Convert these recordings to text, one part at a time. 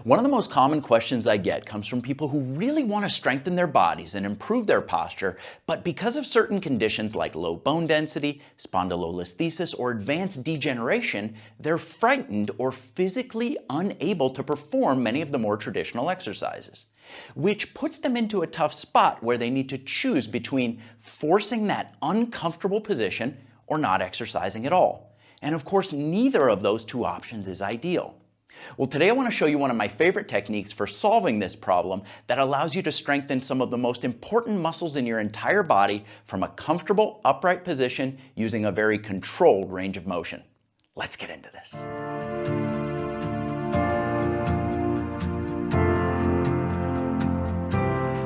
One of the most common questions I get comes from people who really want to strengthen their bodies and improve their posture, but because of certain conditions like low bone density, spondylolisthesis, or advanced degeneration, they're frightened or physically unable to perform many of the more traditional exercises, which puts them into a tough spot where they need to choose between forcing that uncomfortable position or not exercising at all. And of course, neither of those two options is ideal. Well, today I want to show you one of my favorite techniques for solving this problem that allows you to strengthen some of the most important muscles in your entire body from a comfortable, upright position using a very controlled range of motion. Let's get into this.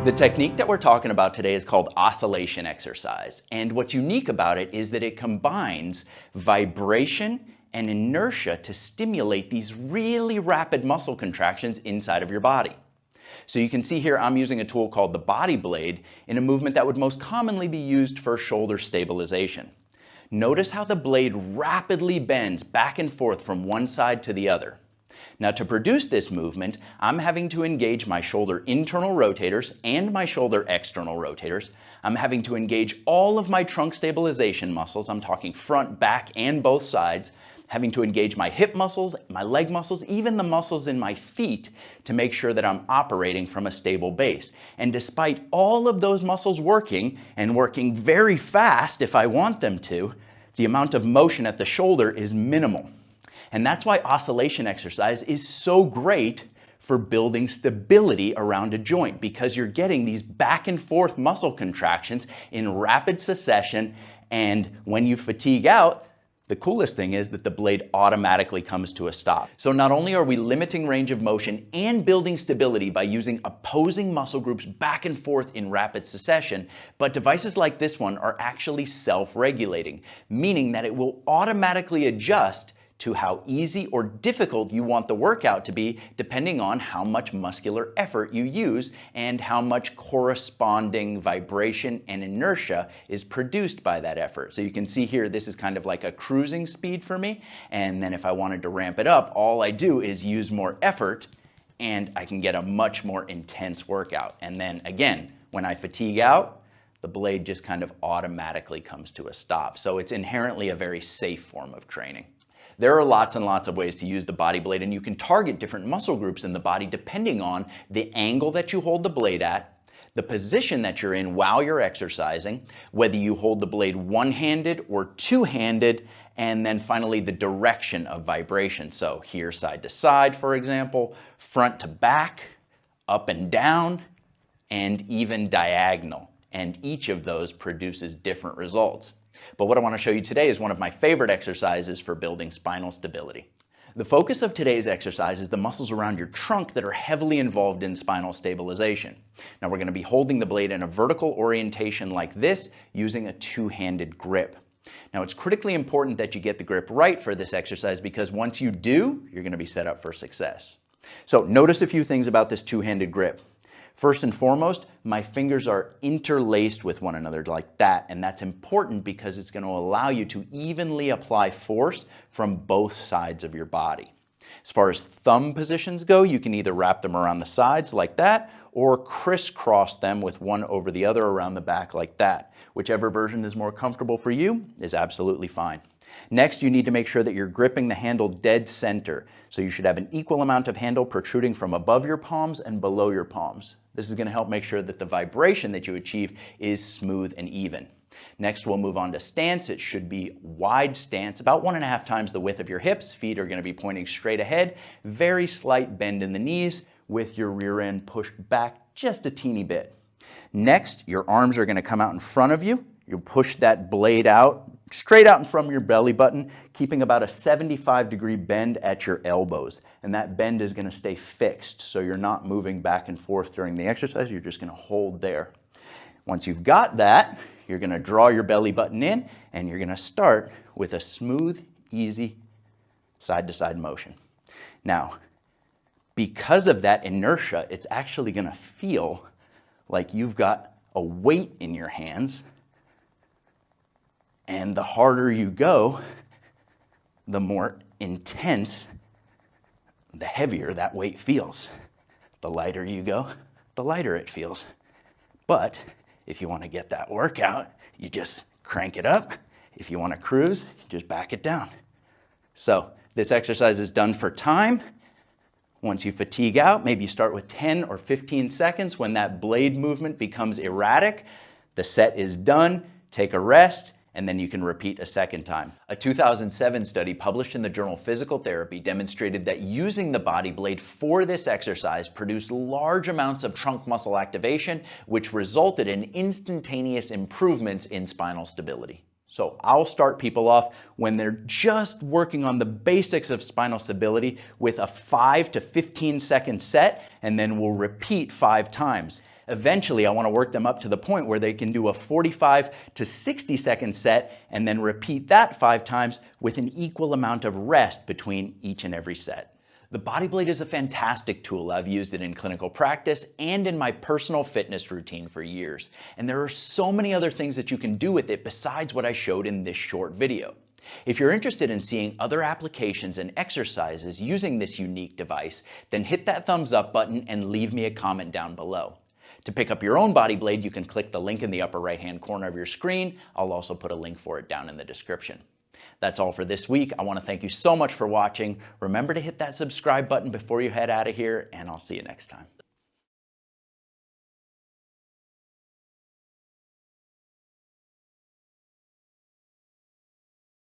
The technique that we're talking about today is called oscillation exercise, and what's unique about it is that it combines vibration and inertia to stimulate these really rapid muscle contractions inside of your body. So you can see here I'm using a tool called the body blade in a movement that would most commonly be used for shoulder stabilization. Notice how the blade rapidly bends back and forth from one side to the other. Now, to produce this movement, I'm having to engage my shoulder internal rotators and my shoulder external rotators. I'm having to engage all of my trunk stabilization muscles. I'm talking front, back, and both sides. Having to engage my hip muscles, my leg muscles, even the muscles in my feet to make sure that I'm operating from a stable base. And despite all of those muscles working, and working very fast if I want them to, the amount of motion at the shoulder is minimal. And that's why oscillation exercise is so great for building stability around a joint, because you're getting these back and forth muscle contractions in rapid succession, and when you fatigue out, the coolest thing is that the blade automatically comes to a stop. So not only are we limiting range of motion and building stability by using opposing muscle groups back and forth in rapid succession, but devices like this one are actually self-regulating, meaning that it will automatically adjust to how easy or difficult you want the workout to be, depending on how much muscular effort you use and how much corresponding vibration and inertia is produced by that effort. So you can see here, this is kind of like a cruising speed for me. And then if I wanted to ramp it up, all I do is use more effort and I can get a much more intense workout. And then again, when I fatigue out, the blade just kind of automatically comes to a stop. So it's inherently a very safe form of training. There are lots and lots of ways to use the body blade, and you can target different muscle groups in the body depending on the angle that you hold the blade at, the position that you're in while you're exercising, whether you hold the blade one-handed or two-handed, and then finally the direction of vibration. So here side to side, for example, front to back, up and down, and even diagonal. And each of those produces different results. But what I want to show you today is one of my favorite exercises for building spinal stability. The focus of today's exercise is the muscles around your trunk that are heavily involved in spinal stabilization. Now we're going to be holding the blade in a vertical orientation like this using a two-handed grip. Now it's critically important that you get the grip right for this exercise, because once you do, you're going to be set up for success. So notice a few things about this two-handed grip. First and foremost, my fingers are interlaced with one another like that, and that's important because it's going to allow you to evenly apply force from both sides of your body. As far as thumb positions go, you can either wrap them around the sides like that or crisscross them with one over the other around the back like that. Whichever version is more comfortable for you is absolutely fine. Next, you need to make sure that you're gripping the handle dead center. So you should have an equal amount of handle protruding from above your palms and below your palms. This is going to help make sure that the vibration that you achieve is smooth and even. Next, we'll move on to stance. It should be wide stance, about 1.5 times the width of your hips. Feet are going to be pointing straight ahead. Very slight bend in the knees with your rear end pushed back just a teeny bit. Next, your arms are going to come out in front of you. You'll push that blade out, straight out in front of your belly button, keeping about a 75-degree bend at your elbows. And that bend is going to stay fixed, so you're not moving back and forth during the exercise. You're just going to hold there. Once you've got that, you're going to draw your belly button in, and you're going to start with a smooth, easy side-to-side motion. Now, because of that inertia, it's actually going to feel like you've got a weight in your hands. And the harder you go, the more intense the heavier that weight feels. The lighter you go, the lighter it feels. But if you want to get that workout, you just crank it up. If you want to cruise, you just back it down. So this exercise is done for time. Once you fatigue out, maybe you start with 10 or 15 seconds. When that blade movement becomes erratic, the set is done, take a rest, and then you can repeat a second time. A 2007 study published in the journal Physical Therapy demonstrated that using the body blade for this exercise produced large amounts of trunk muscle activation, which resulted in instantaneous improvements in spinal stability. So I'll start people off when they're just working on the basics of spinal stability with a 5 to 15 second set, and then we'll repeat 5 times. Eventually, I want to work them up to the point where they can do a 45 to 60 second set and then repeat that 5 times with an equal amount of rest between each and every set. The body blade is a fantastic tool. I've used it in clinical practice and in my personal fitness routine for years. And there are so many other things that you can do with it besides what I showed in this short video. If you're interested in seeing other applications and exercises using this unique device, then hit that thumbs up button and leave me a comment down below. To pick up your own body blade, you can click the link in the upper right-hand corner of your screen. I'll also put a link for it down in the description. That's all for this week. I want to thank you so much for watching. Remember to hit that subscribe button before you head out of here, and I'll see you next time.